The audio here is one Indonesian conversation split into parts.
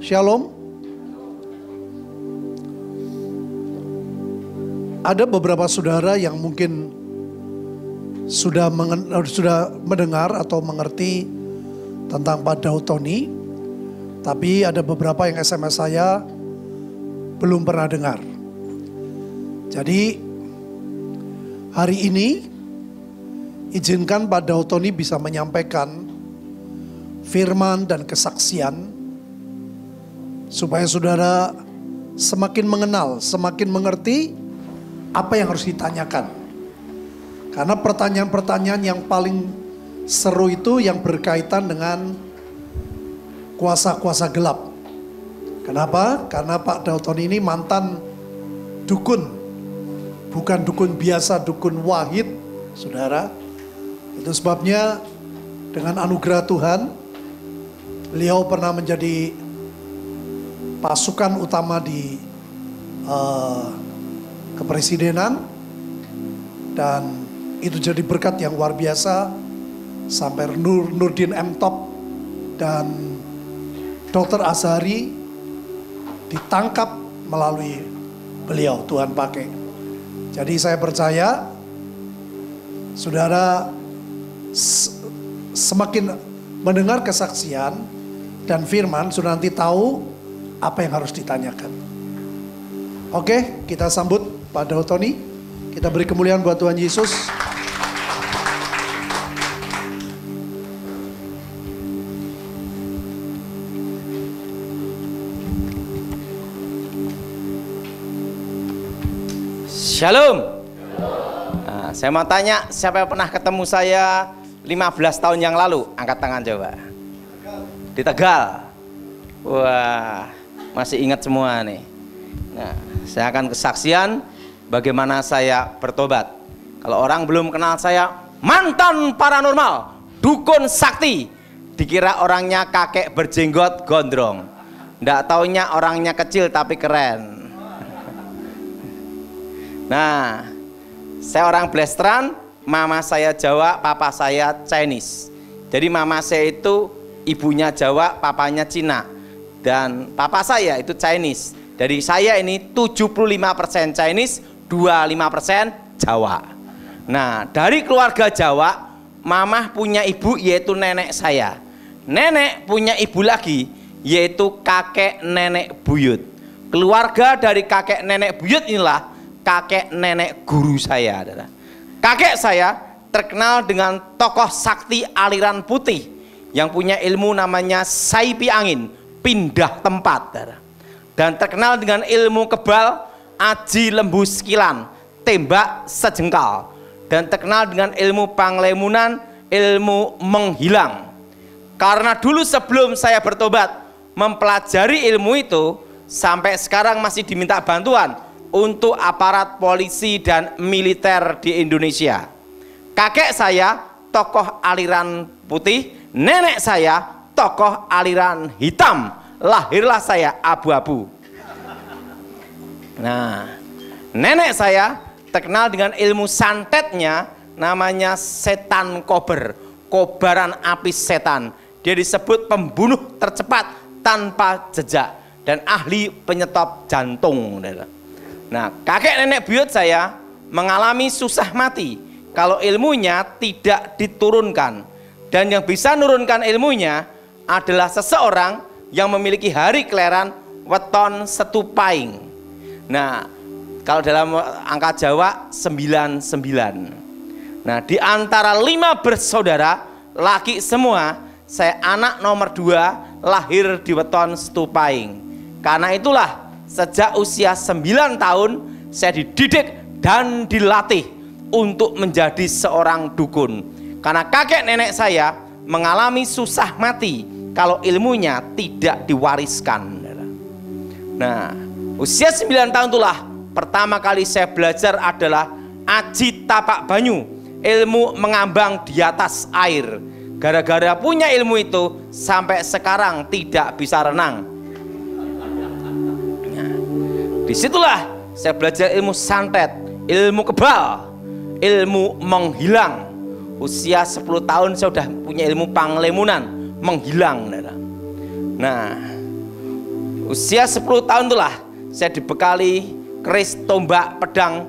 Shalom. Ada beberapa saudara yang mungkin sudah mendengar atau mengerti tentang Pak Daud Tony, tapi ada beberapa yang SMS saya belum pernah dengar. Jadi hari ini izinkan Pak Daud Tony bisa menyampaikan firman dan kesaksian supaya saudara semakin mengenal, semakin mengerti apa yang harus ditanyakan. Karena pertanyaan-pertanyaan yang paling seru itu yang berkaitan dengan kuasa-kuasa gelap. Kenapa? Karena Pak Daud Tony ini mantan dukun. Bukan dukun biasa, dukun wahid, saudara. Itu sebabnya dengan anugerah Tuhan, beliau pernah menjadi pasukan utama di kepresidenan, dan itu jadi berkat yang luar biasa sampai Nurdin M. Top dan Dr. Azhari ditangkap melalui beliau, Tuhan pakai. Jadi saya percaya saudara semakin mendengar kesaksian dan firman, sudah nanti tahu apa yang harus ditanyakan. Oke, kita sambut Pak Daud Tony. Kita beri kemuliaan buat Tuhan Yesus. Shalom. Nah, saya mau tanya, siapa yang pernah ketemu saya 15 tahun yang lalu? Angkat tangan coba. Di Tegal. Wah, masih ingat semua nih. Nah, saya akan kesaksian bagaimana saya bertobat. Kalau orang belum kenal saya, mantan paranormal, dukun sakti, dikira orangnya kakek berjenggot gondrong. Nggak taunya orangnya kecil tapi keren. Nah, saya orang Blasteran, mama saya Jawa, papa saya Chinese. Jadi mama saya itu ibunya Jawa, papanya Cina. Dan papa saya itu Chinese. Dari saya ini 75% Chinese, 25% Jawa. Nah, dari keluarga Jawa, mama punya ibu yaitu nenek saya. Nenek punya ibu lagi yaitu kakek nenek buyut. Keluarga dari kakek nenek buyut inilah kakek nenek guru saya. Kakek saya terkenal dengan tokoh sakti aliran putih yang punya ilmu namanya saipi angin, pindah tempat. Dan terkenal dengan ilmu kebal, aji lembu sekilan, tembak sejengkal. Dan terkenal dengan ilmu panglemunan, ilmu menghilang. Karena dulu sebelum saya bertobat mempelajari ilmu itu, sampai sekarang masih diminta bantuan untuk aparat polisi dan militer di Indonesia. Kakek saya tokoh aliran putih, nenek saya tokoh aliran hitam. Lahirlah saya abu-abu. Nah, nenek saya terkenal dengan ilmu santetnya, namanya setan kober, kobaran api setan. Dia disebut pembunuh tercepat tanpa jejak dan ahli penyetop jantung. Nah, kakek nenek buyut saya mengalami susah mati kalau ilmunya tidak diturunkan. Dan yang bisa nurunkan ilmunya adalah seseorang yang memiliki hari kelahiran weton setupaing. Nah, kalau dalam angka Jawa 99. Nah, di antara 5 bersaudara laki semua, saya anak nomor 2 lahir di weton setupaing. Karena itulah sejak usia 9 tahun saya dididik dan dilatih untuk menjadi seorang dukun. Karena kakek nenek saya mengalami susah mati kalau ilmunya tidak diwariskan. Nah, usia 9 tahun itulah pertama kali saya belajar adalah aji tapak banyu, ilmu mengambang di atas air. Gara-gara punya ilmu itu sampai sekarang tidak bisa renang. Nah, disitulah saya belajar ilmu santet, ilmu kebal, ilmu menghilang. Usia 10 tahun saya sudah punya ilmu panglemunan, menghilang. Nah, usia 10 tahun itulah saya dibekali keris tombak pedang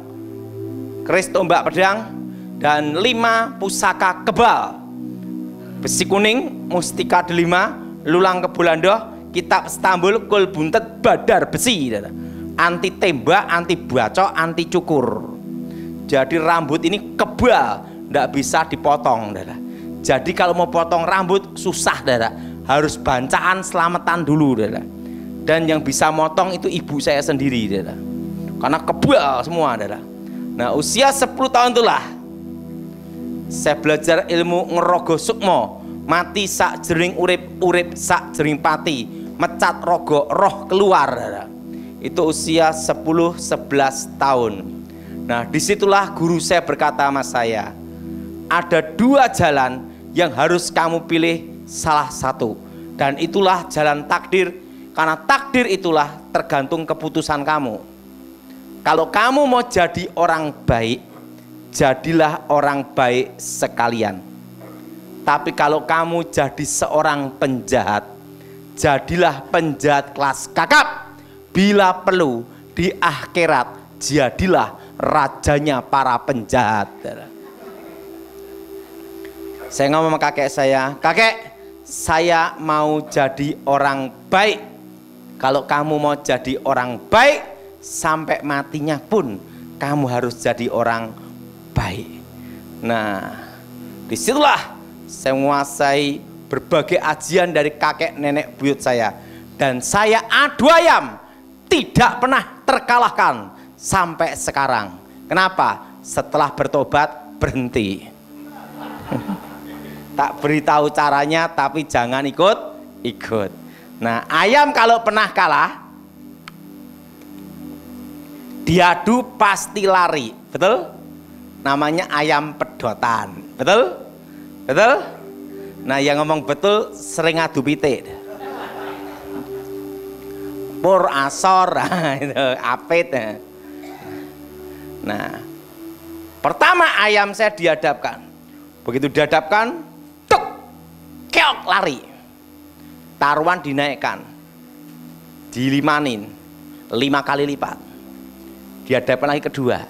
dan 5 pusaka kebal, besi kuning, mustika delima, lulang kebulando, kitab Istanbul, kul buntet, badar besi, anti tembak, anti bacok, anti cukur. Jadi rambut ini kebal, tidak bisa dipotong. Jadi kalau mau potong rambut susah, harus bancaan selamatan dulu. Dan yang bisa motong itu ibu saya sendiri, karena kebal semua. Nah, usia 10 tahun itulah saya belajar ilmu ngerogo sukmo, mati sak jering urip, urip sak jering pati, mecat rogo roh keluar. Itu usia 10-11 tahun. Nah, disitulah guru saya berkata sama saya, ada 2 jalan yang harus kamu pilih salah satu, dan itulah jalan takdir, karena takdir itulah tergantung keputusan kamu. Kalau kamu mau jadi orang baik, jadilah orang baik sekalian. Tapi kalau kamu jadi seorang penjahat, jadilah penjahat kelas kakap. Bila perlu di akhirat, jadilah rajanya para penjahat. Saya ngomong sama kakek saya, kakek, saya mau jadi orang baik. Kalau kamu mau jadi orang baik, sampai matinya pun kamu harus jadi orang baik. Nah, disitulah saya menguasai berbagai ajian dari kakek nenek buyut saya, dan saya adu ayam tidak pernah terkalahkan sampai sekarang. Kenapa? Setelah bertobat berhenti. Tak beritahu caranya, tapi jangan ikut. Nah, ayam kalau pernah kalah, diadu pasti lari, betul? Namanya ayam pedotan, betul? Betul? Nah, yang ngomong betul sering adu pitik. Pur asor, itu apit. Nah, pertama ayam saya dihadapkan. Begitu dihadapkan, tuk, keok lari. Taruhan dinaikkan, dilimanin 5 kali lipat. Dihadapkan lagi kedua,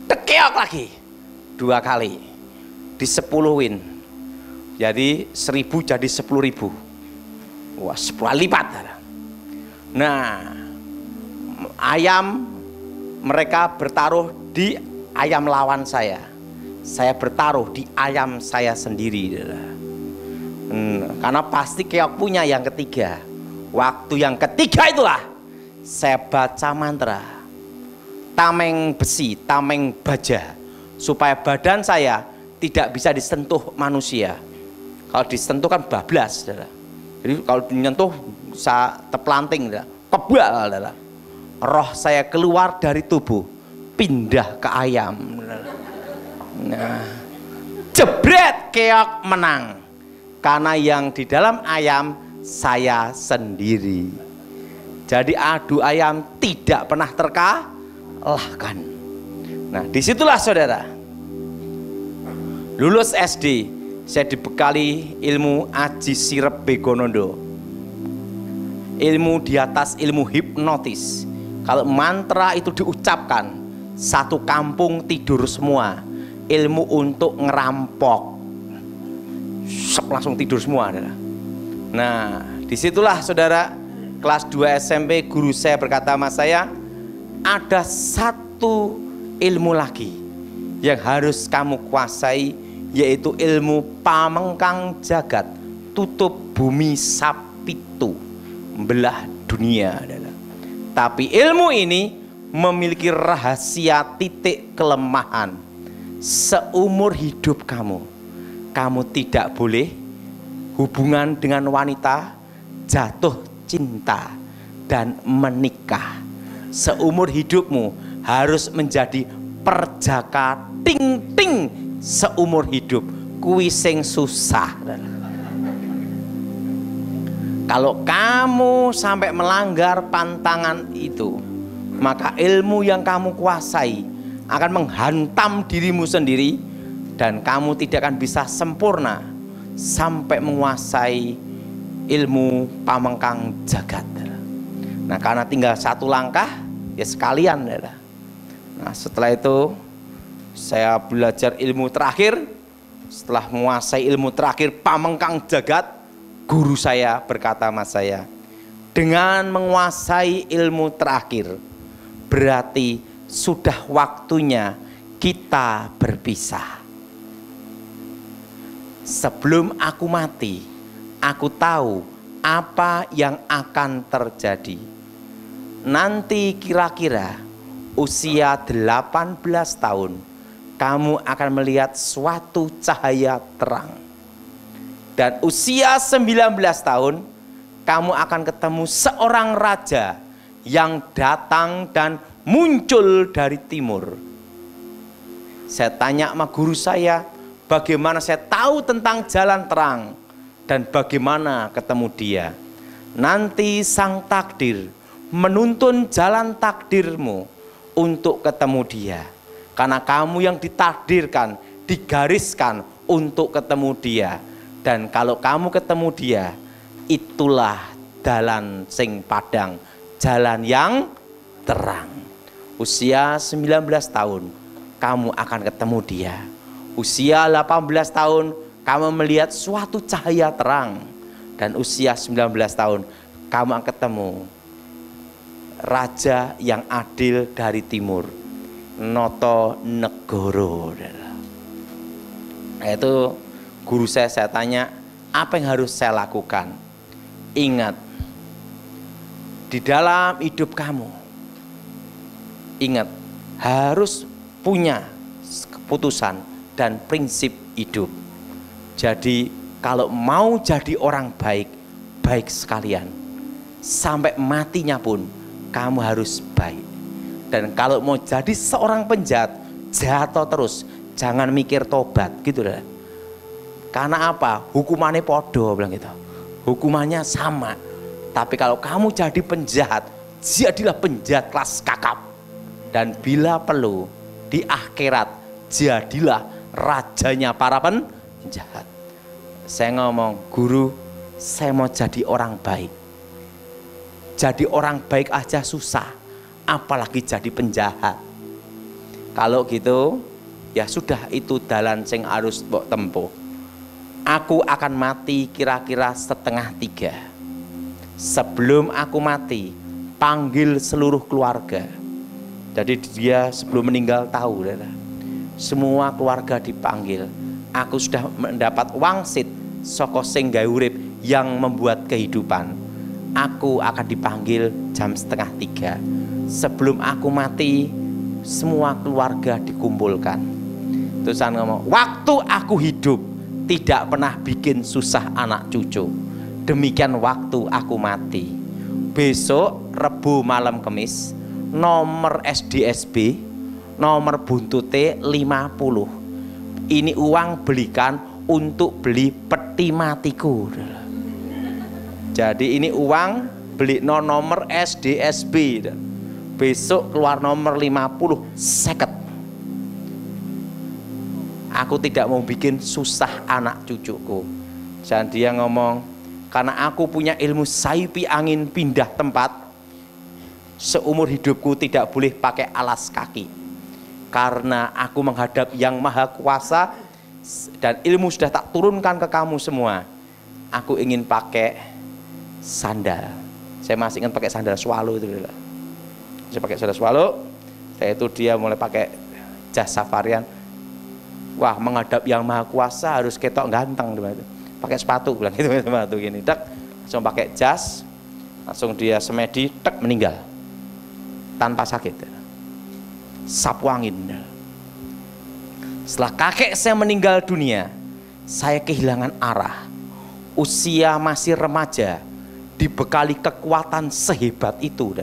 keok lagi 2 kali, di-10-in. Jadi 1000 jadi 10.000. Wah, 10 lipat. Nah, ayam mereka bertaruh di ayam lawan saya bertaruh di ayam saya sendiri. Karena pasti keok punya yang ketiga. Waktu yang ketiga itulah saya baca mantra tameng besi, tameng baja, supaya badan saya tidak bisa disentuh manusia. Kalau disentuh kan bablas. Jadi kalau menyentuh bisa terpelanting, kebal. Roh saya keluar dari tubuh, pindah ke ayam. Nah, jebret, keok menang. Karena yang di dalam ayam saya sendiri. Jadi adu ayam tidak pernah terkalahkan. Nah, disitulah saudara, lulus SD saya dibekali ilmu Aji Sirep Begonondo, ilmu di atas ilmu hipnotis. Kalau mantra itu diucapkan, satu kampung tidur semua. Ilmu untuk ngerampok, langsung tidur semua. Nah, disitulah saudara, kelas 2 SMP guru saya berkata sama saya, ada satu ilmu lagi yang harus kamu kuasai, yaitu ilmu pamengkang jagat, tutup bumi sapitu, membelah dunia. Tapi ilmu ini memiliki rahasia titik kelemahan. Seumur hidup kamu tidak boleh hubungan dengan wanita, jatuh cinta, dan menikah. Seumur hidupmu harus menjadi perjaka ting-ting seumur hidup. Kuwi sing susah. Kalau kamu sampai melanggar pantangan itu, maka ilmu yang kamu kuasai akan menghantam dirimu sendiri, dan kamu tidak akan bisa sempurna sampai menguasai ilmu pamengkang jagat. Nah, karena tinggal satu langkah, ya sekalian. Nah, setelah itu saya belajar ilmu terakhir. Setelah menguasai ilmu terakhir pamengkang jagat, guru saya berkata sama saya, dengan menguasai ilmu terakhir, berarti sudah waktunya kita berpisah. Sebelum aku mati, aku tahu apa yang akan terjadi. Nanti kira-kira usia 18 tahun, kamu akan melihat suatu cahaya terang. Dan usia 19 tahun, kamu akan ketemu seorang raja yang datang dan muncul dari timur. Saya tanya sama guru saya, bagaimana saya tahu tentang jalan terang dan bagaimana ketemu dia. Nanti sang takdir menuntun jalan takdirmu untuk ketemu dia. Karena kamu yang ditakdirkan, digariskan untuk ketemu dia. Dan kalau kamu ketemu dia, itulah dalan sing padang, jalan yang terang. Usia 19 tahun, kamu akan ketemu dia. Usia 18 tahun, kamu melihat suatu cahaya terang. Dan usia 19 tahun, kamu akan ketemu raja yang adil dari timur, Noto Negoro. Nah, itu guru saya tanya, apa yang harus saya lakukan? Ingat, di dalam hidup kamu, ingat, harus punya keputusan dan prinsip hidup. Jadi kalau mau jadi orang baik, baik sekalian. Sampai matinya pun kamu harus baik. Dan kalau mau jadi seorang penjahat, jatuh terus, jangan mikir tobat gitu lah. Karena apa? Hukumannya podo, bilang gitu. Hukumannya sama. Tapi kalau kamu jadi penjahat, jadilah penjahat kelas kakap. Dan bila perlu, di akhirat, jadilah rajanya para penjahat. Saya ngomong, guru, saya mau jadi orang baik. Jadi orang baik aja susah, apalagi jadi penjahat. Kalau gitu, ya sudah, itu dalan sing harus mbok tempuh. Aku akan mati kira-kira 2:30. Sebelum aku mati, panggil seluruh keluarga. Jadi dia sebelum meninggal tahu, semua keluarga dipanggil. Aku sudah mendapat wangsit saka sing gawe urip yang membuat kehidupan. Aku akan dipanggil jam 2:30. Sebelum aku mati, semua keluarga dikumpulkan. Terus saya ngomong, waktu aku hidup tidak pernah bikin susah anak cucu. Demikian waktu aku mati. Besok Rebu malam Kemis, nomor SDSB, nomor buntute 50. Ini uang belikan untuk beli peti matiku. Jadi ini uang beli nomor SDSB. Besok keluar nomor 50 seket. Aku tidak mau bikin susah anak cucuku. Dan dia ngomong, karena aku punya ilmu sayupi angin pindah tempat, seumur hidupku tidak boleh pakai alas kaki. Karena aku menghadap yang maha kuasa dan ilmu sudah tak turunkan ke kamu semua. Aku ingin pakai sandal. Saya masih ingin pakai sandal swallow itu. Saya pakai sandal swallow. Saya itu dia mulai pakai jas safarian. Wah, menghadap yang maha kuasa harus ketok ganteng. Pakai sepatu, bilang gitu, sepatu gini. Tek, langsung pakai jas, langsung dia semedi, tek, meninggal tanpa sakit. Sapu angin. Setelah kakek saya meninggal dunia, saya kehilangan arah. Usia masih remaja, dibekali kekuatan sehebat itu.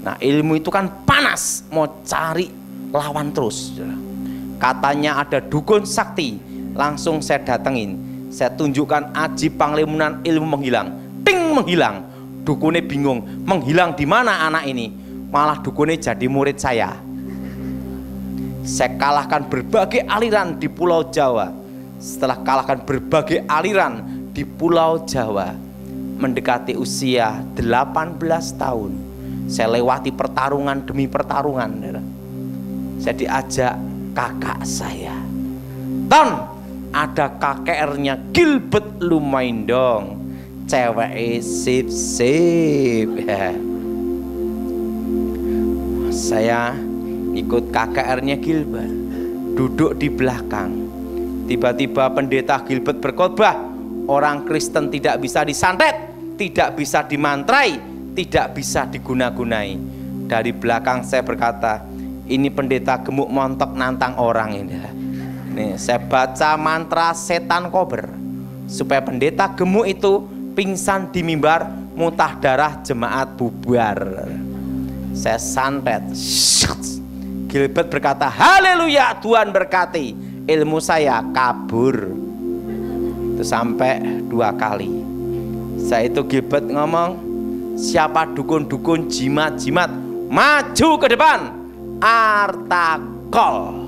Nah, ilmu itu kan panas, mau cari lawan terus. Katanya ada dukun sakti, langsung saya datengin. Saya tunjukkan aji panglimunan ilmu menghilang. Ting, menghilang. Dukunnya bingung, menghilang di mana anak ini? Malah dukunnya jadi murid saya. Saya kalahkan berbagai aliran di Pulau Jawa. Setelah kalahkan berbagai aliran di Pulau Jawa, mendekati usia 18 tahun, saya lewati pertarungan demi pertarungan. Saya diajak kakak saya, Ton, ada KKR-nya Gilbert Lumaindong, cewek sip-sip. Saya ikut KKR-nya Gilbert, duduk di belakang. Tiba-tiba pendeta Gilbert berkhotbah, orang Kristen tidak bisa disantet, tidak bisa dimantrai, tidak bisa diguna-gunai. Dari belakang saya berkata, ini pendeta gemuk montok nantang orang ini. Nih, saya baca mantra setan kober supaya pendeta gemuk itu pingsan di mimbar, muntah darah, jemaat bubar. Saya santet. Gilbert berkata, haleluya, Tuhan berkati. Ilmu saya kabur. Itu sampai 2 kali. Saya itu Gilbert ngomong, siapa dukun-dukun jimat-jimat, maju ke depan, Artakol.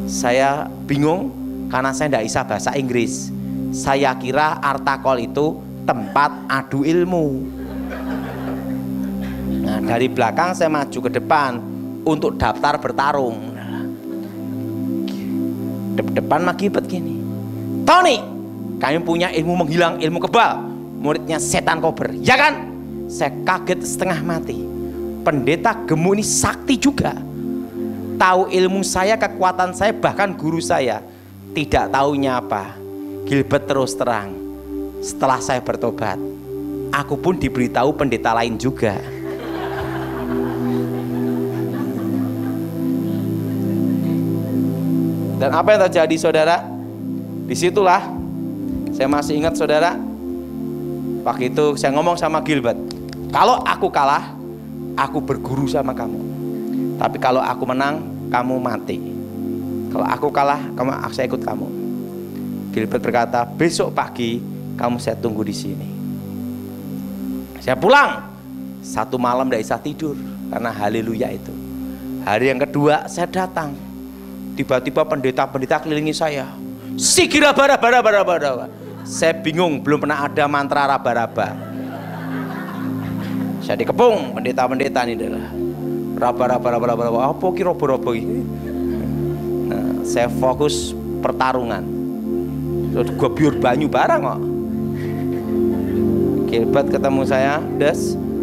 Saya bingung karena saya tidak bisa bahasa Inggris. Saya kira Artakol itu tempat adu ilmu. Nah, dari belakang saya maju ke depan untuk daftar bertarung. Depan lagi begini, Tony, kami punya ilmu menghilang, ilmu kebal, muridnya setan kober, ya kan? Saya kaget setengah mati. Pendeta gemuk ini sakti juga, tahu ilmu saya, kekuatan saya, bahkan guru saya. Tidak taunya apa, Gilbert terus terang, setelah saya bertobat, aku pun diberitahu pendeta lain juga. Dan apa yang terjadi, saudara? Disitulah saya masih ingat, saudara, waktu itu saya ngomong sama Gilbert, kalau aku kalah, aku berguru sama kamu. Tapi kalau aku menang, kamu mati. Kalau aku kalah, saya ikut kamu. Gilbert berkata, besok pagi kamu saya tunggu di sini. Saya pulang. 1 malam tidak bisa tidur karena haleluya itu. Hari yang kedua saya datang. Tiba-tiba pendeta-pendeta kelilingi saya. Sikira bara. Saya bingung, belum pernah ada mantra raba-raba. Saya dikepung pendeta-pendeta ini adalah raba. Apa ki robo-robo ini? Nah, saya fokus pertarungan. Gue biur banyu barang kok. Gilbert ketemu saya,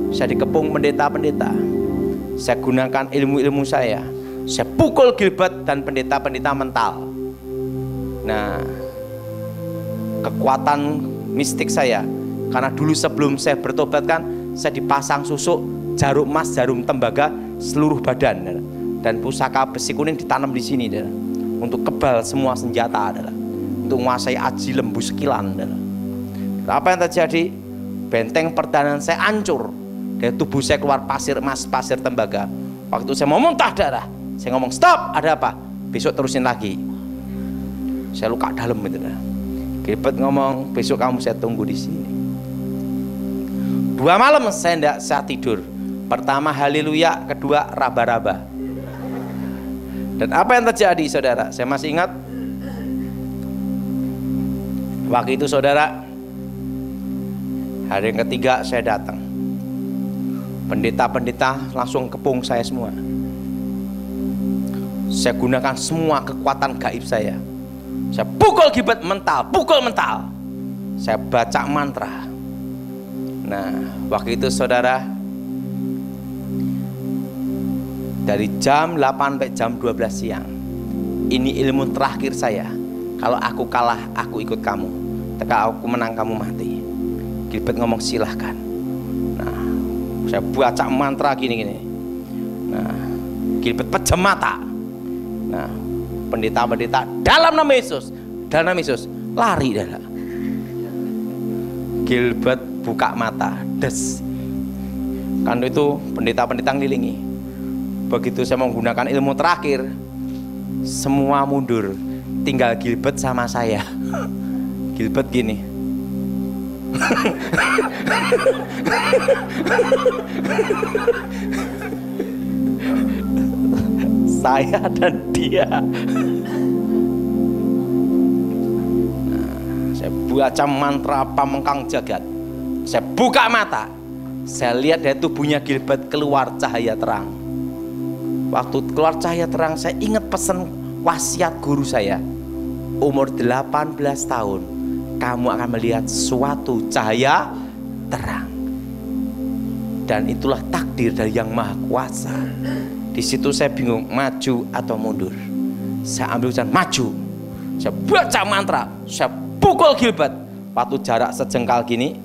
saya dikepung pendeta-pendeta. Saya gunakan ilmu-ilmu saya pukul Gilbert dan pendeta-pendeta mental. Nah, kekuatan mistik saya, karena dulu sebelum saya bertobat kan, saya dipasang susuk, jarum emas, jarum tembaga seluruh badan, dan pusaka besi kuning ditanam di sini, untuk kebal semua senjata, untuk menguasai aji lembu sekilan. Apa yang terjadi? Benteng pertahanan saya hancur, dari tubuh saya keluar pasir emas, pasir tembaga. Waktu saya mau muntah darah, saya ngomong, stop, ada apa? Besok terusin lagi. Saya luka dalam gitu. Gilbert ngomong, besok kamu saya tunggu di sini. 2 malam saya tidak tidur. Pertama haleluya, kedua raba-raba. Dan apa yang terjadi, saudara? Saya masih ingat. Waktu itu, saudara, hari yang ketiga saya datang. Pendeta-pendeta langsung kepung saya semua. Saya gunakan semua kekuatan gaib saya. Saya pukul Gilbert mental, pukul mental. Saya baca mantra. Nah, waktu itu, saudara, dari jam 8 sampai jam 12 siang, ini ilmu terakhir saya. Kalau aku kalah, aku ikut kamu. Kalau aku menang, kamu mati. Gilbert ngomong, silahkan. Nah, saya baca mantra gini-gini. Nah, Gilbert pejam mata. Nah, pendeta-pendeta dalam nama Yesus, lari dah. Gilbert buka mata, kan itu pendeta-pendeta ngelilingi. Begitu saya menggunakan ilmu terakhir, semua mundur, tinggal Gilbert sama saya. Gilbert gini. Saya dan dia. Nah, saya baca mantra pamengkang jagat. Saya buka mata, saya lihat dari tubuhnya Gilbert keluar cahaya terang. Waktu keluar cahaya terang, saya ingat pesan wasiat guru saya. Umur 18 tahun, kamu akan melihat suatu cahaya terang. Dan itulah takdir dari Yang Maha Kuasa. Di situ saya bingung, maju atau mundur. Saya ambil jalan maju. Saya baca mantra, saya pukul Gilbert. Waktu jarak sejengkal gini,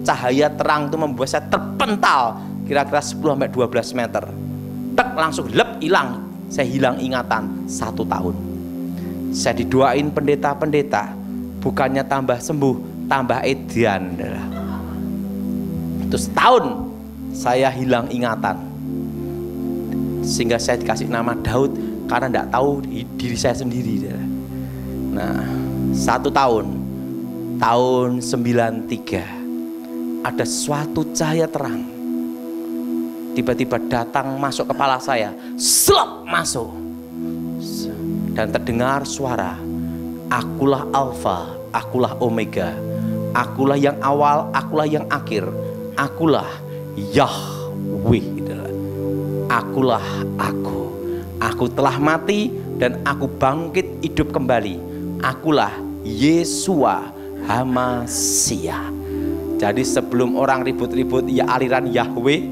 cahaya terang itu membuat saya terpental kira-kira 10-12 meter. Tek, langsung lep, hilang. Saya hilang ingatan 1 tahun. Saya didoain pendeta-pendeta, bukannya tambah sembuh, tambah edian. Terus setahun saya hilang ingatan, sehingga saya dikasih nama Daud karena tidak tahu diri saya sendiri. Nah, 1 tahun, tahun 93, ada suatu cahaya terang tiba-tiba datang masuk kepala saya, slop masuk, dan terdengar suara, akulah Alfa, akulah Omega, akulah yang awal, akulah yang akhir, akulah Yahweh. Akulah aku telah mati dan aku bangkit hidup kembali. Akulah Yesua Hamasia. Jadi sebelum orang ribut-ribut ya aliran Yahweh,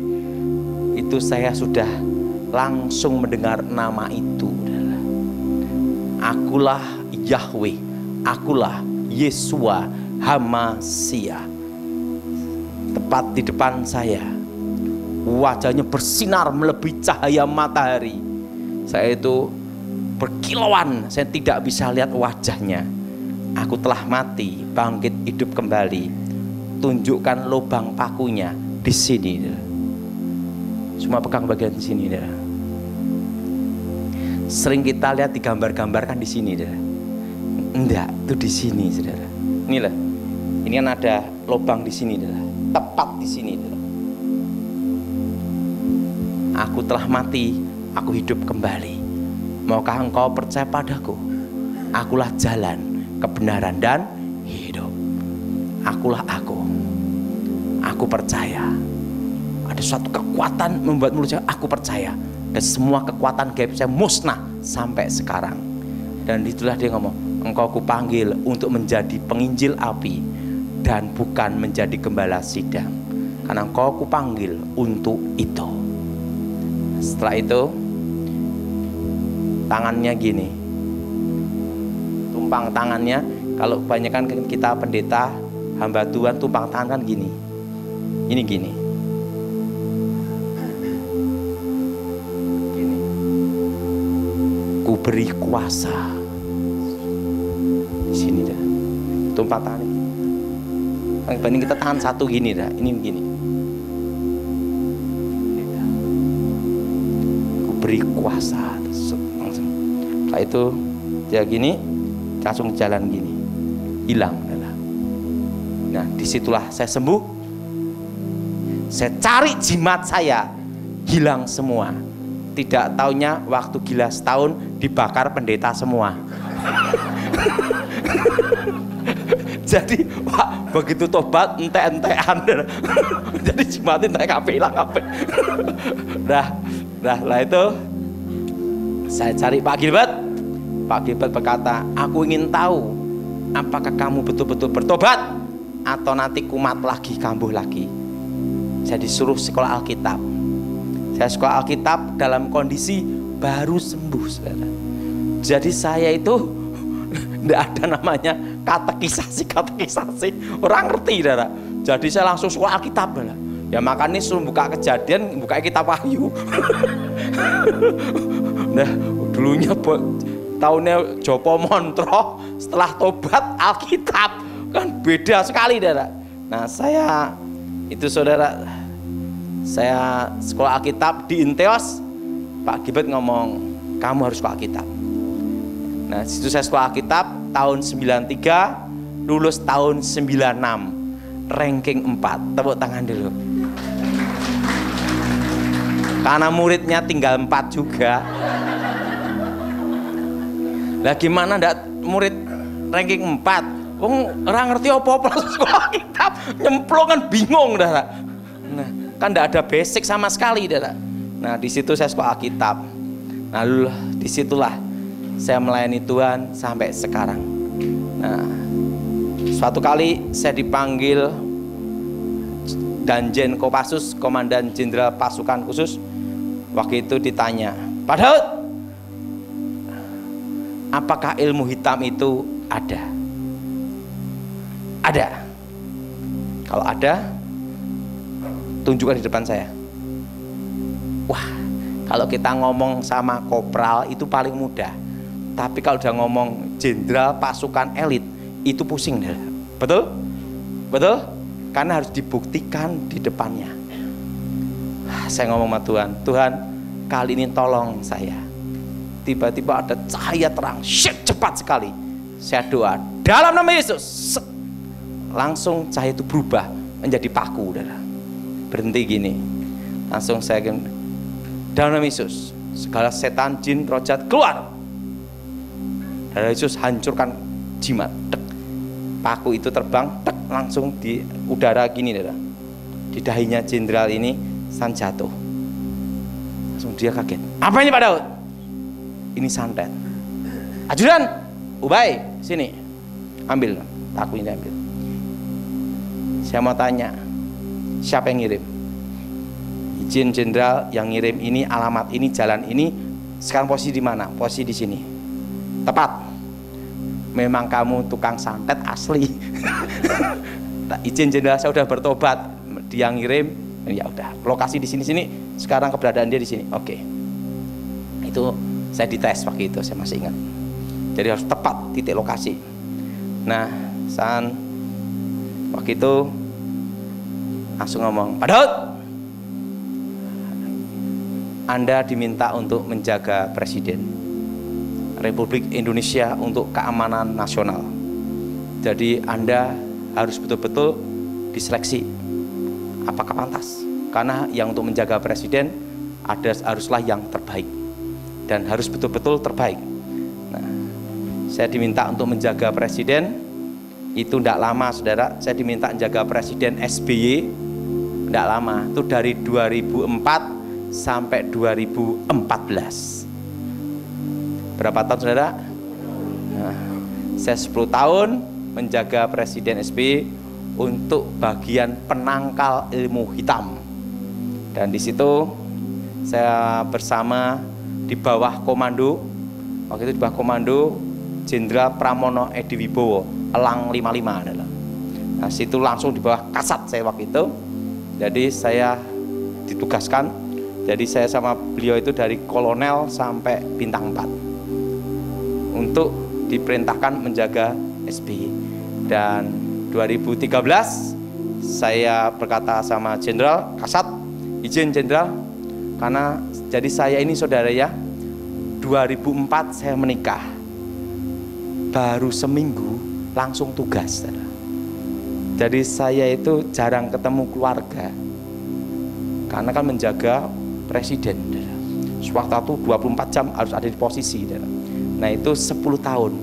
itu saya sudah langsung mendengar nama itu. Akulah Yahweh, akulah Yesua Hamasia. Tepat di depan saya, wajahnya bersinar melebihi cahaya matahari. Saya itu berkilauan, saya tidak bisa lihat wajahnya. Aku telah mati, bangkit hidup kembali. Tunjukkan lubang pakunya di sini. Cuma pegang bagian di sini. Sering kita lihat digambar-gambarkan di sini. Enggak, itu di sini, saudara. Inilah, ini kan ada lubang di sini, tepat di sini. Aku telah mati, aku hidup kembali. Maukah engkau percaya padaku? Akulah jalan, kebenaran, dan hidup. Akulah aku. Aku percaya. Ada suatu kekuatan membuat mulut saya, aku percaya. Dan semua kekuatan gaib saya musnah sampai sekarang. Dan itulah dia ngomong, engkau kupanggil untuk menjadi penginjil api dan bukan menjadi gembala sidang. Karena engkau kupanggil untuk itu. Setelah itu tangannya gini, tumpang tangannya. Kalau kebanyakan kita pendeta hamba Tuhan tumpang tangan kan gini, ini gini, ku beri kuasa di sini dah, tumpang tangan ini. Banding kita tangan satu gini dah, ini gini. Beri kuasa langsung. Setelah itu dia gini, langsung jalan gini, hilang. Nah, disitulah saya sembuh. Saya cari jimat saya, hilang semua. Tidak taunya waktu gila setahun dibakar pendeta semua. Jadi begitu tobat entek-entekan. Jadi jimatin entek kabeh hilang kabeh. Nah, lah itu saya cari Pak Gilbert. Pak Gilbert berkata, aku ingin tahu apakah kamu betul-betul bertobat atau nanti kumat lagi, kambuh lagi. Saya disuruh sekolah Alkitab. Saya sekolah Alkitab dalam kondisi baru sembuh, saudara. Jadi saya itu tidak ada namanya katekisasi. Orang ngerti, saudara. Jadi saya langsung sekolah Alkitab, saudara. Ya makanya suruh buka Kejadian, buka kitab Wahyu. Nah, dulunya tahunnya Jopo Montro, setelah tobat Alkitab, kan beda sekali, saudara. Nah, saya itu, saudara, saya sekolah Alkitab di Inteos. Pak Gilbert ngomong, kamu harus sekolah Alkitab. Nah, situ saya sekolah Alkitab tahun 93, lulus tahun 96, ranking 4. Tepuk tangan dulu. Karena muridnya tinggal 4 juga. Lah gimana ndak murid ranking 4? Wong ora ngerti apa-apa sekolah kitab, nyemplung kan bingung dah. Nah, kan enggak ada basic sama sekali dah. Nah, di situ saya sekolah kitab. Nah, disitulah saya melayani Tuhan sampai sekarang. Nah, suatu kali saya dipanggil Danjen Kopassus, Komandan Jenderal Pasukan Khusus. Waktu itu ditanya, Pak Daud, apakah ilmu hitam itu ada? Ada. Kalau ada, tunjukkan di depan saya. Wah, kalau kita ngomong sama kopral itu paling mudah. Tapi kalau udah ngomong jenderal pasukan elit, itu pusing. Betul? Betul? Karena harus dibuktikan di depannya. Saya ngomong sama Tuhan, Tuhan kali ini tolong saya. Tiba-tiba ada cahaya terang, cepat sekali. Saya doa, dalam nama Yesus. Langsung cahaya itu berubah menjadi paku. Berhenti gini. Langsung saya gini, dalam nama Yesus, segala setan, jin, roh jahat keluar. Darah Yesus hancurkan jimat. Dek. Paku itu terbang, dek, langsung di udara gini, di dahinya jenderal ini san jatuh. Langsung dia kaget. Apa ini Pak Daud? Ini santet. Ajudan, Ubay, sini, ambil paku ini, ambil. Saya mau tanya, siapa yang ngirim? Izin jenderal yang ngirim ini, alamat ini, jalan ini. Sekarang posisi di mana? Posisi di sini. Tepat. Memang kamu tukang santet asli. Izin jenderal saya udah bertobat. Dia ngirim, ya udah. Lokasi di sini. Sekarang keberadaan dia di sini. Oke. Itu saya dites waktu itu, saya masih ingat. Jadi harus tepat titik lokasi. Nah, waktu itu langsung ngomong, Pak Daud, Anda diminta untuk menjaga Presiden Republik Indonesia untuk keamanan nasional. Jadi Anda harus betul-betul diseleksi apakah pantas. Karena yang untuk menjaga presiden haruslah yang terbaik dan harus betul-betul terbaik. Nah, saya diminta untuk menjaga presiden itu tidak lama, saudara. Saya diminta menjaga presiden SBY tidak lama, itu dari 2004 sampai 2014. Berapa tahun, saudara? Nah, saya 10 tahun menjaga Presiden SBY untuk bagian penangkal ilmu hitam. Dan di situ saya bersama di bawah komando, waktu itu di bawah komando Jenderal Pramono Edi Wibowo, Elang 55 adalah. Nah, situ langsung di bawah Kasat saya waktu itu. Jadi saya ditugaskan, jadi saya sama beliau itu dari kolonel sampai bintang 4. Untuk diperintahkan menjaga SBY. Dan 2013 saya berkata sama jenderal Kasat, izin jenderal, karena jadi saya ini saudara ya, 2004 saya menikah, baru seminggu langsung tugas. Jadi saya itu jarang ketemu keluarga, karena kan menjaga presiden. Sewaktu itu 24 jam harus ada di posisi. Nah itu 10 tahun.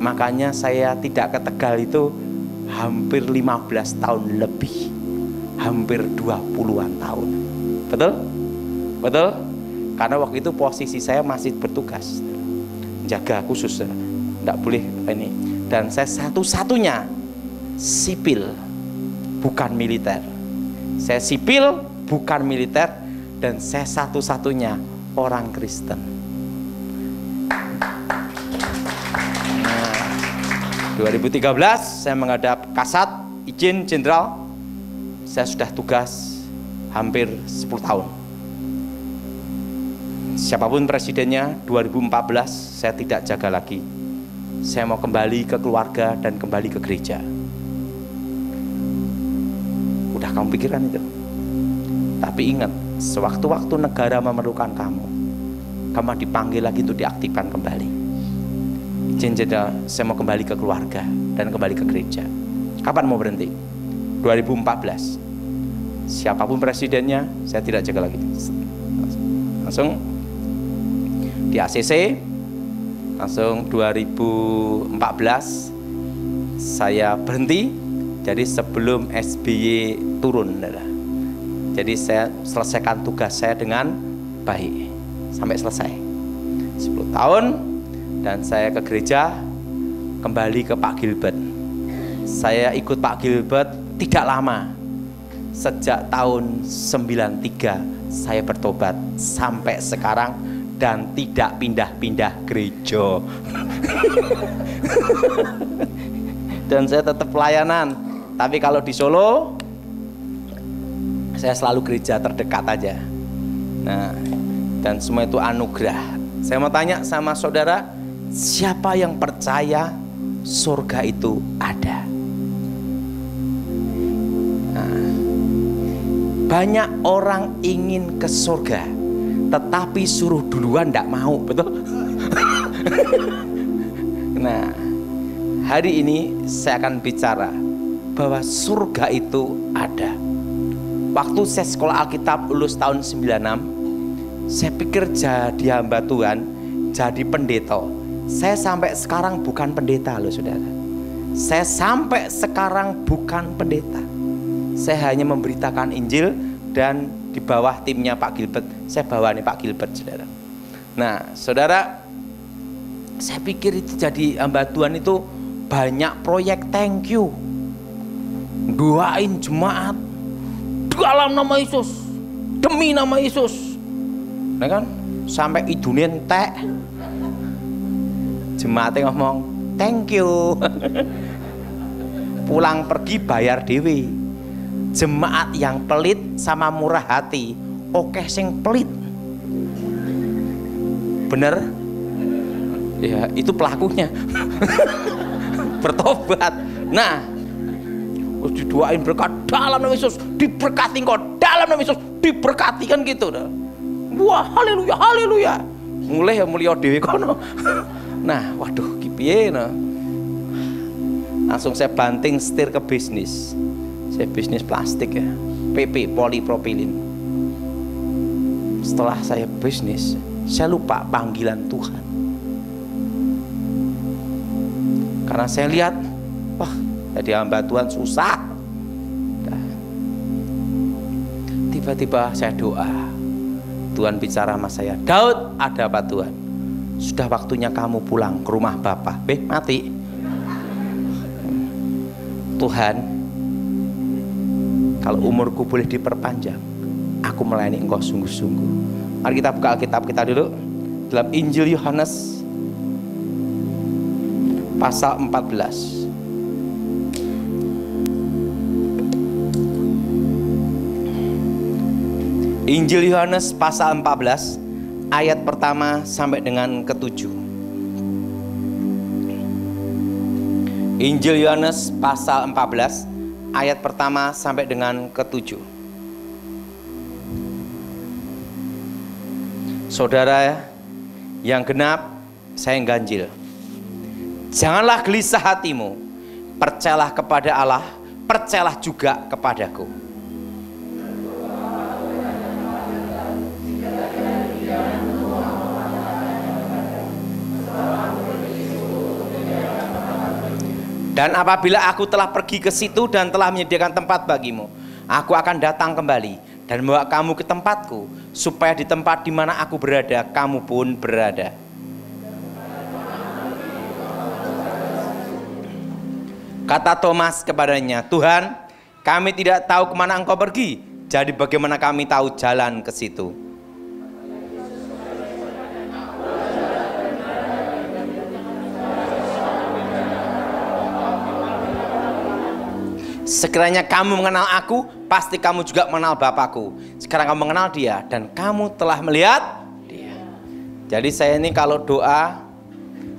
Makanya saya tidak ke Tegal itu hampir 15 tahun lebih. Hampir 20-an tahun. Betul? Betul? Karena waktu itu posisi saya masih bertugas. Jaga khusus. Tidak boleh ini. Dan saya satu-satunya sipil, bukan militer. Saya sipil, bukan militer. Dan saya satu-satunya orang Kristen. 2013 saya menghadap Kasat, izin jenderal, saya sudah tugas hampir 10 tahun. Siapapun presidennya, 2014 saya tidak jaga lagi. Saya mau kembali ke keluarga dan kembali ke gereja. Udah kamu pikirkan itu. Tapi ingat, sewaktu-waktu negara memerlukan kamu dipanggil lagi untuk diaktifkan kembali. Jenderal, saya mau kembali ke keluarga dan kembali ke gereja. Kapan mau berhenti? 2014. Siapapun presidennya, saya tidak jaga lagi. Langsung di ACC, langsung 2014 saya berhenti. Jadi sebelum SBY turun, saudara. Jadi saya selesaikan tugas saya dengan baik sampai selesai 10 tahun, dan saya ke gereja, kembali ke Pak Gilbert. Saya ikut Pak Gilbert tidak lama, sejak tahun 93 saya bertobat sampai sekarang dan tidak pindah-pindah gereja. Dan saya tetap pelayanan, tapi kalau di Solo saya selalu gereja terdekat aja. Nah, dan semua itu anugerah. Saya mau tanya sama saudara, siapa yang percaya surga itu ada? Nah, banyak orang ingin ke surga, tetapi suruh duluan tidak mau, betul? Nah, hari ini saya akan bicara bahwa surga itu ada. Waktu saya sekolah Alkitab lulus tahun 96, saya pikir jadi hamba Tuhan, jadi pendeta. Saya sampai sekarang bukan pendeta loh saudara. Saya sampai sekarang bukan pendeta. Saya hanya memberitakan Injil dan di bawah timnya Pak Gilbert. Saya bawani Pak Gilbert saudara. Nah saudara, saya pikir itu jadi hamba Tuhan itu banyak proyek thank you. Doain jemaat dalam nama Yesus, demi nama Yesus, nah kan, sampai idune entek, jemaatnya ngomong thank you, pulang pergi bayar dewi. Jemaat yang pelit sama murah hati, oke sing pelit, bener? Ya itu pelakunya, bertobat. Nah, didoain berkat dalam nama Yesus, diberkati engkau dalam nama Yesus, diberkati kan gitu dah. Wah, haleluya, haleluya. Mulai ya mulia dewe kono. Nah, waduh, kipiye nah. Langsung saya banting setir ke bisnis. Saya bisnis plastik ya, PP, polipropilin. Setelah saya bisnis, saya lupa panggilan Tuhan. Karena saya lihat, wah, jadi hamba Tuhan susah. Tiba-tiba saya doa, Tuhan bicara sama saya, Daud, ada apa Tuhan? Sudah waktunya kamu pulang ke rumah Bapak. Mati. Tuhan, kalau umurku boleh diperpanjang, aku melayani engkau sungguh-sungguh. Mari kita buka Alkitab kita dulu dalam Injil Yohanes pasal 14. Injil Yohanes pasal 14 ayat pertama sampai dengan ke-7. Injil Yohanes pasal 14 ayat pertama sampai dengan ke-7. Saudara yang genap, saya yang ganjil. Janganlah gelisah hatimu, percayalah kepada Allah, percayalah juga kepadaku. Dan apabila aku telah pergi ke situ dan telah menyediakan tempat bagimu, aku akan datang kembali dan membawa kamu ke tempatku, supaya di tempat di mana aku berada, kamu pun berada. Kata Thomas kepadanya, Tuhan, kami tidak tahu kemana engkau pergi, jadi bagaimana kami tahu jalan ke situ? Sekiranya kamu mengenal aku, pasti kamu juga mengenal Bapakku. Sekarang kamu mengenal dia dan kamu telah melihat dia. Jadi saya ini kalau doa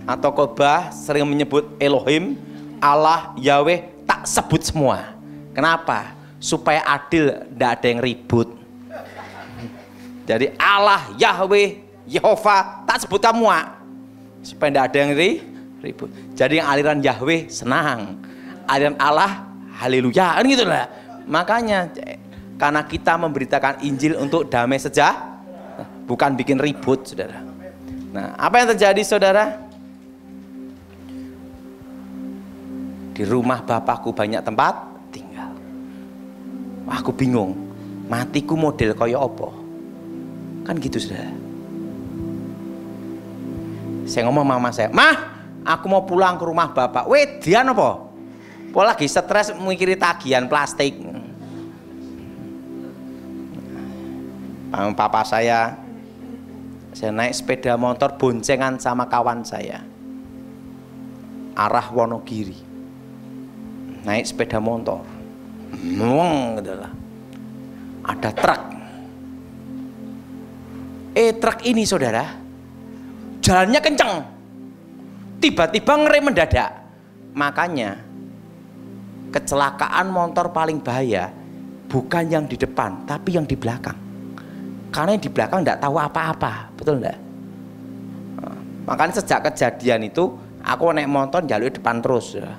atau khotbah sering menyebut Elohim, Allah, Yahweh, tak sebut semua. Kenapa? Supaya adil, tidak ada yang ribut. Jadi Allah, Yahweh, Yehova, tak sebut semua, supaya tidak ada yang ribut. Jadi yang aliran Yahweh senang, aliran Allah haleluya, kan gitu lah. Makanya karena kita memberitakan Injil untuk damai sejahtera, bukan bikin ribut, saudara. Nah, apa yang terjadi, saudara? Di Di rumah bapakku banyak tempat tinggal. Aku bingung, matiku model kaya apa? Kan gitu saudara. Saya ngomong mama saya, "Mah, aku mau pulang ke rumah bapak." "Wedian apa?" "Po lagi stres mikiri tagihan plastik." Papa saya naik sepeda motor boncengan sama kawan saya arah Wonogiri, naik sepeda motor, gitu lah. Ada truk. Truk ini saudara, jalannya kenceng, tiba-tiba ngerem mendadak. Makanya kecelakaan motor paling bahaya bukan yang di depan, tapi yang di belakang. Karena yang di belakang tidak tahu apa-apa, betul enggak? Makanya sejak kejadian itu aku naik motor jalur depan terus ya.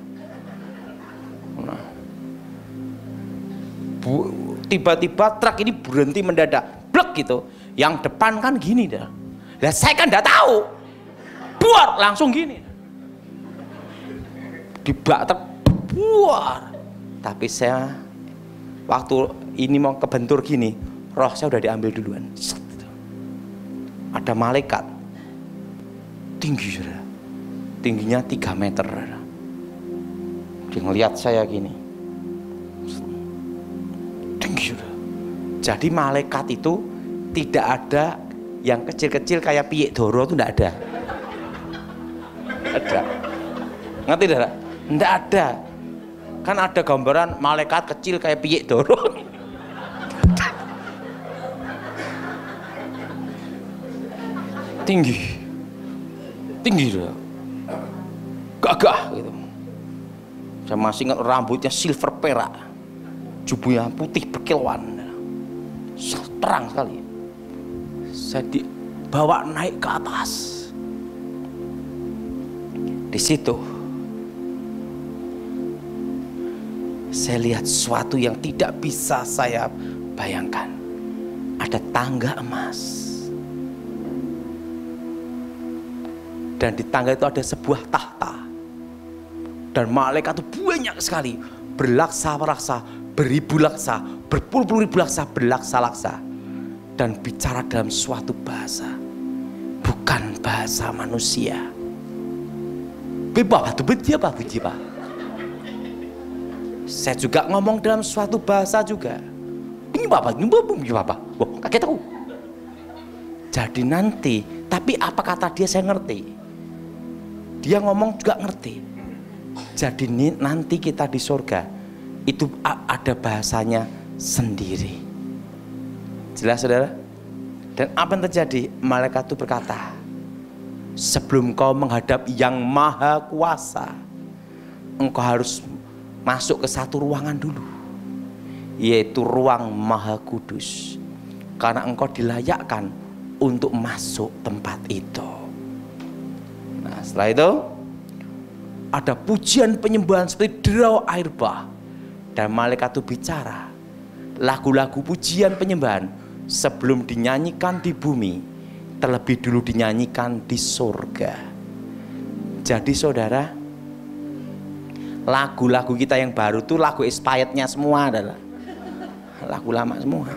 Tiba-tiba truk ini berhenti mendadak, blek gitu. Yang depan kan gini dah. Lah saya kan tidak tahu, buar langsung gini. Di bak truk buar. Tapi saya waktu ini mau kebentur gini, roh saya udah diambil duluan. Ada malaikat tinggi sudah, tingginya 3 meter. Dia ngelihat saya gini, tinggi sudah. Jadi malaikat itu tidak ada yang kecil-kecil kayak piyek doro, itu tidak ada. Ada, ngerti tidak? Tidak ada. Kan ada gambaran malaikat kecil kayak piyek doro. Tinggi loh, gagah gitu. Saya masih ingat rambutnya silver perak, jubunya putih berkilauan, terang sekali. Saya dibawa naik ke atas. Di situ saya lihat sesuatu yang tidak bisa saya bayangkan. Ada tangga emas. Dan di tangga itu ada sebuah tahta. Dan malaikat itu banyak sekali, berlaksa-laksa, beribu laksa, berpuluh-puluh ribu laksa, berlaksa-laksa. Dan bicara dalam suatu bahasa, bukan bahasa manusia. Saya juga ngomong dalam suatu bahasa juga. Ini bapak, wah, kaget aku. Jadi nanti, tapi apa kata dia saya ngerti. Dia ngomong juga ngerti. Jadi nanti kita di surga itu ada bahasanya sendiri. Jelas saudara? Dan apa yang terjadi? Malaikat itu berkata, sebelum kau menghadap yang maha kuasa, engkau harus masuk ke satu ruangan dulu, yaitu ruang maha kudus. Karena engkau dilayakkan untuk masuk tempat itu. Nah, setelah itu ada pujian penyembahan seperti derau air bah. Dan malaikat itu bicara, lagu-lagu pujian penyembahan sebelum dinyanyikan di bumi, terlebih dulu dinyanyikan di surga. Jadi saudara, lagu-lagu kita yang baru itu lagu expirednya semua adalah lagu lama semua.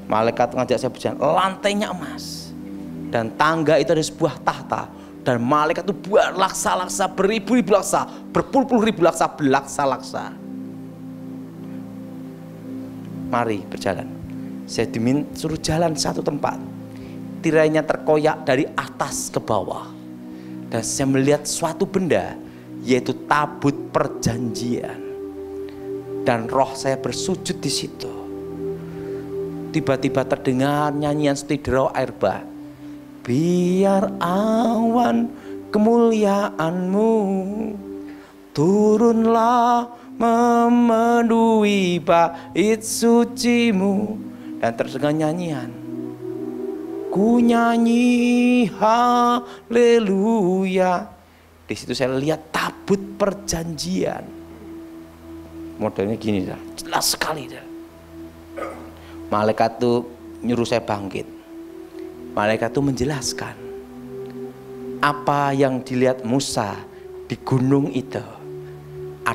Malaikat ngajak saya pujian, lantainya emas. Dan tangga itu ada sebuah tahta. Dan malaikat itu buat laksa-laksa, beribu-ribu laksa, berpuluh-puluh ribu laksa, berlaksa-laksa. Mari berjalan. Saya suruh jalan satu tempat. Tirainya terkoyak dari atas ke bawah. Dan saya melihat suatu benda, yaitu tabut perjanjian. Dan roh saya bersujud di situ. Tiba-tiba terdengar nyanyian seperti derau air bah. Biar awan kemuliaanmu turunlah memenuhi bait sucimu. Dan terdengar nyanyian, ku nyanyi haleluya. Di situ saya lihat tabut perjanjian. Modelnya gini dah, jelas sekali dah. Malaikat itu nyuruh saya bangkit. Malaikat itu menjelaskan apa yang dilihat Musa di gunung itu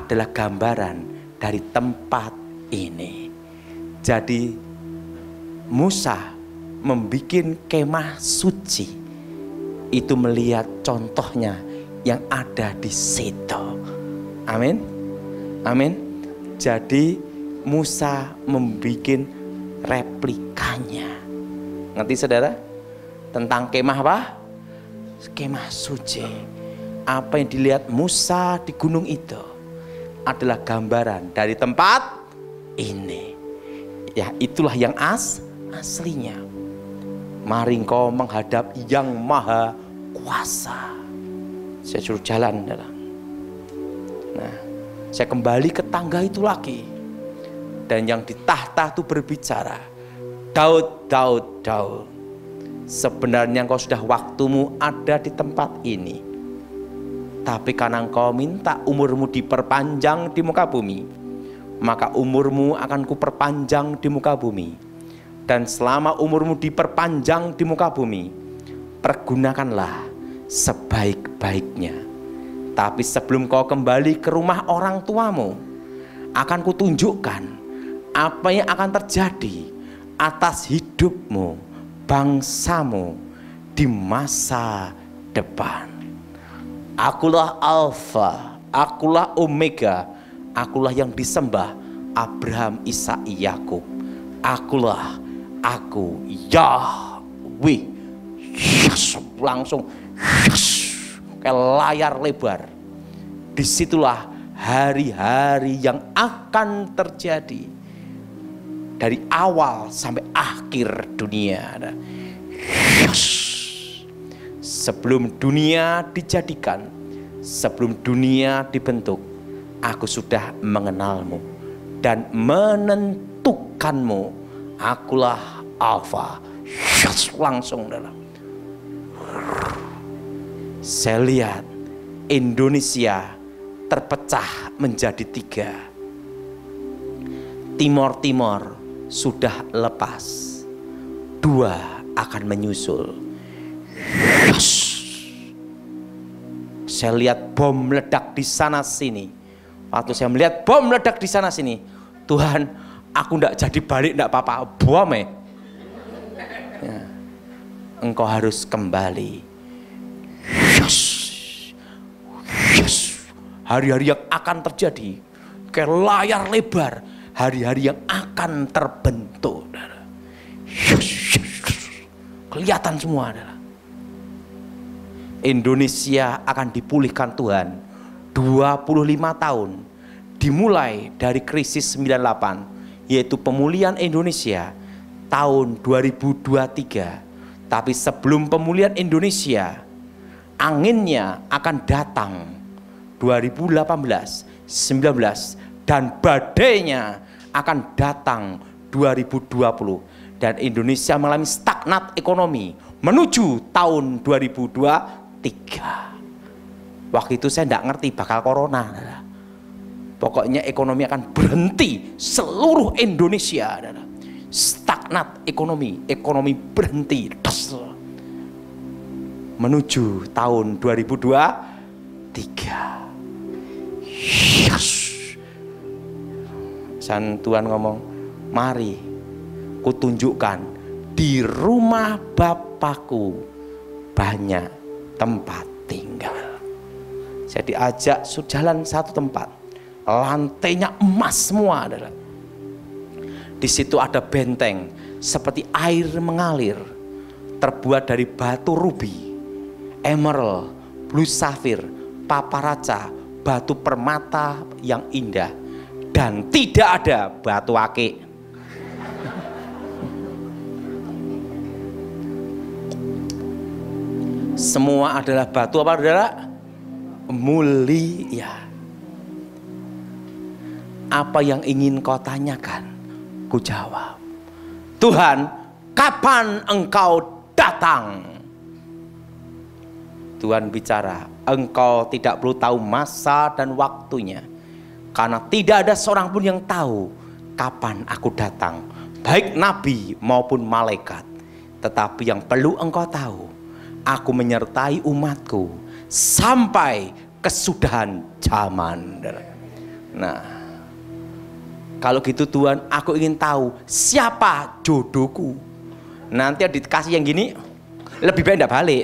adalah gambaran dari tempat ini. Jadi Musa membuat kemah suci itu melihat contohnya yang ada di situ. Amin. Amin. Jadi Musa membuat replikanya. Ngerti saudara? Tentang kemah apa? Kemah suci. Apa yang dilihat Musa di gunung itu adalah gambaran dari tempat ini. Ya, itulah yang aslinya. Mari engkau menghadap yang maha kuasa. Saya suruh jalan dalam. Nah, saya kembali ke tangga itu lagi. Dan yang di tahta itu berbicara, Daud, Daud, Daud, sebenarnya engkau sudah waktumu ada di tempat ini. Tapi karena engkau minta umurmu diperpanjang di muka bumi, maka umurmu akan kuperpanjang di muka bumi. Dan selama umurmu diperpanjang di muka bumi, pergunakanlah sebaik-baiknya. Tapi sebelum kau kembali ke rumah orang tuamu, akan kutunjukkan apa yang akan terjadi atas hidupmu, bangsamu di masa depan. Akulah Alfa, akulah Omega, akulah yang disembah Abraham, Ishak, Yakub. Akulah aku Yahweh. Yes, langsung yes, kayak layar lebar. Disitulah hari-hari yang akan terjadi dari awal sampai akhir dunia. Yes. Sebelum dunia dijadikan, sebelum dunia dibentuk, aku sudah mengenalmu dan menentukanmu. Akulah Alfa. Yes, langsung dalam. Saya lihat Indonesia terpecah menjadi 3. Timor-Timor sudah lepas, 2 akan menyusul. Yes. Saya lihat bom meledak di sana sini. Waktu saya melihat bom meledak di sana sini, Tuhan, aku tidak jadi balik, tidak apa-apa, bom ya. Engkau harus kembali. Yes. Yes. Hari-hari yang akan terjadi kayak layar lebar, hari-hari yang akan terbentuk. Yes. Kelihatan semua. Indonesia akan dipulihkan Tuhan 25 tahun, dimulai dari krisis 98, yaitu pemulihan Indonesia tahun 2023. Tapi sebelum pemulihan Indonesia, anginnya akan datang 2018, 19, dan badainya akan datang 2020. Dan Indonesia mengalami stagnat ekonomi menuju tahun 2023. Waktu itu saya tidak ngerti bakal corona. Pokoknya ekonomi akan berhenti seluruh Indonesia. Stagnat ekonomi, ekonomi berhenti. Menuju tahun 2023. Yes. Dan Tuhan ngomong, mari kutunjukkan di rumah Bapakku banyak tempat tinggal. Saya diajak jalan satu tempat, lantainya emas semua adalah. Di situ ada benteng seperti air mengalir, terbuat dari batu rubi, emerald, blue sapphire, paparaca, batu permata yang indah, dan tidak ada batu akik. Semua adalah batu apa saudara? Mulia. Apa yang ingin kau tanyakan? Ku jawab, Tuhan, kapan engkau datang? Tuhan bicara, engkau tidak perlu tahu masa dan waktunya, karena tidak ada seorang pun yang tahu kapan aku datang, baik nabi maupun malaikat. Tetapi yang perlu engkau tahu, aku menyertai umatku sampai kesudahan zaman. Nah, kalau gitu Tuhan, aku ingin tahu siapa jodohku. Nanti dikasih yang gini, lebih baik enggak balik.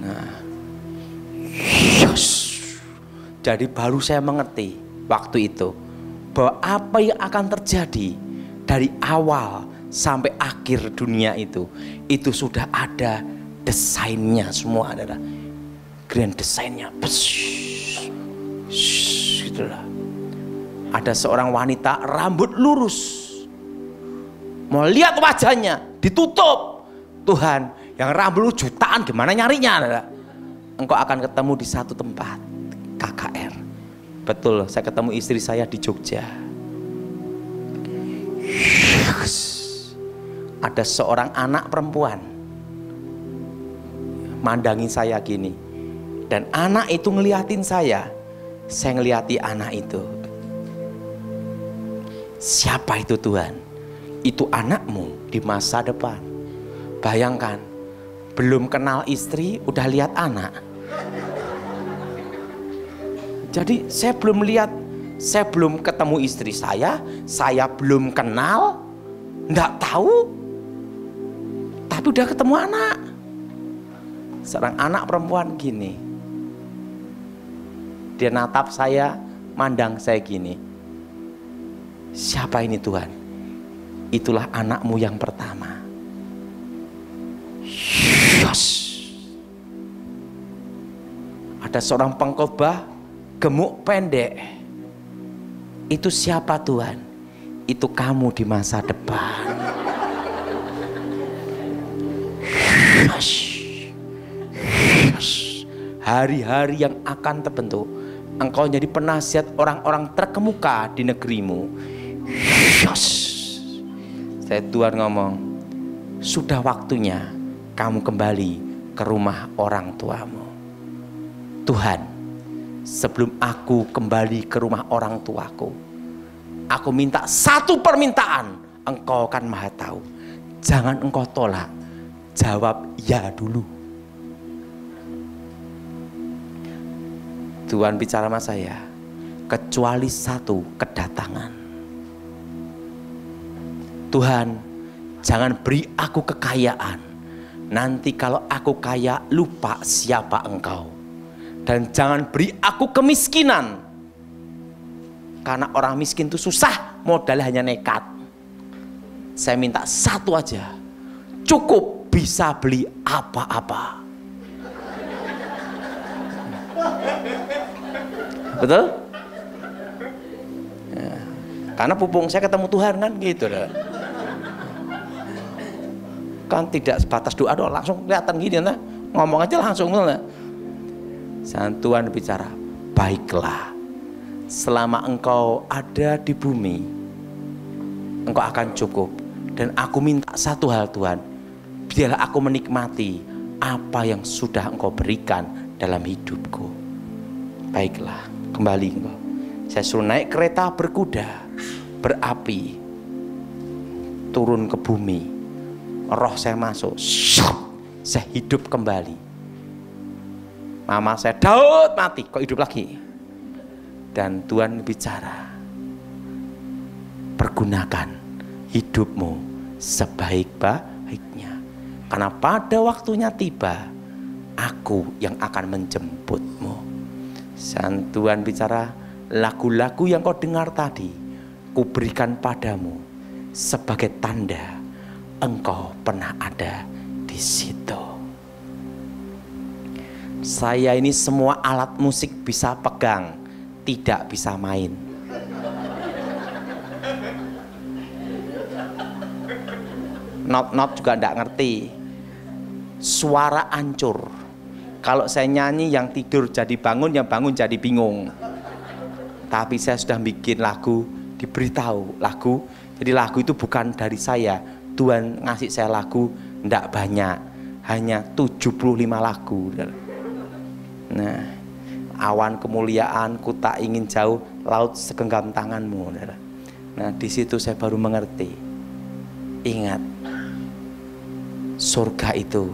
Nah, yes. Jadi baru saya mengerti waktu itu bahwa apa yang akan terjadi dari awal sampai akhir dunia itu sudah ada desainnya semua, adalah grand desainnya. Gitulah. Ada seorang wanita rambut lurus, mau lihat wajahnya ditutup. Tuhan, yang rambut jutaan gimana nyarinya? Adalah engkau akan ketemu di satu tempat, KKR. Betul, saya ketemu istri saya di Jogja. Ada seorang anak perempuan mandangin saya gini, dan anak itu ngeliatin saya ngeliati anak itu. Siapa itu Tuhan? Itu anakmu di masa depan. Bayangkan, belum kenal istri udah lihat anak. Jadi saya belum lihat, saya belum ketemu istri saya belum kenal, nggak tahu, tapi udah ketemu anak. Seorang anak perempuan gini, dia natap saya, mandang saya gini. Siapa ini Tuhan? Itulah anakmu yang pertama. Yes. Ada seorang pengkhotbah gemuk pendek. Itu siapa Tuhan? Itu kamu di masa depan. Hari-hari yang akan terbentuk, engkau jadi penasihat orang-orang terkemuka di negerimu. Saya Tuhan ngomong, sudah waktunya kamu kembali ke rumah orang tuamu. Tuhan, sebelum aku kembali ke rumah orang tuaku, aku minta satu permintaan. Engkau kan maha tahu. Jangan engkau tolak, jawab ya dulu. Tuhan bicara sama saya, kecuali satu kedatangan. Tuhan, jangan beri aku kekayaan. Nanti kalau aku kaya, lupa siapa engkau. Dan jangan beri aku kemiskinan. Karena orang miskin itu susah, modalnya hanya nekat. Saya minta satu aja, cukup bisa beli apa-apa. Betul? Ya. Karena pupung saya ketemu Tuhan kan gitu. Kan tidak sebatas doa doang, langsung kelihatan gini, nah. Ngomong aja langsung. Nah. Tuhan bicara, baiklah, selama engkau ada di bumi, engkau akan cukup. Dan aku minta satu hal Tuhan, biarlah aku menikmati apa yang sudah engkau berikan dalam hidupku. Baiklah, kembali engkau. Saya suruh naik kereta berkuda, berapi, turun ke bumi. Roh saya masuk, saya hidup kembali. Mama saya, Daud mati, kok hidup lagi? Dan Tuhan bicara, pergunakan hidupmu sebaik-baiknya. Karena pada waktunya tiba, aku yang akan menjemputmu. Dan Tuhan bicara, lagu-lagu yang kau dengar tadi, kuberikan padamu sebagai tanda engkau pernah ada di situ. Saya ini semua alat musik bisa pegang, tidak bisa main. Not juga enggak ngerti. Suara hancur. Kalau saya nyanyi, yang tidur jadi bangun, yang bangun jadi bingung. Tapi saya sudah bikin lagu, diberitahu lagu. Jadi lagu itu bukan dari saya. Tuhan ngasih saya lagu enggak banyak, hanya 75 lagu. Nah, awan kemuliaan, ku tak ingin jauh, laut segenggam tanganmu. Nah, di situ saya baru mengerti. Ingat, surga itu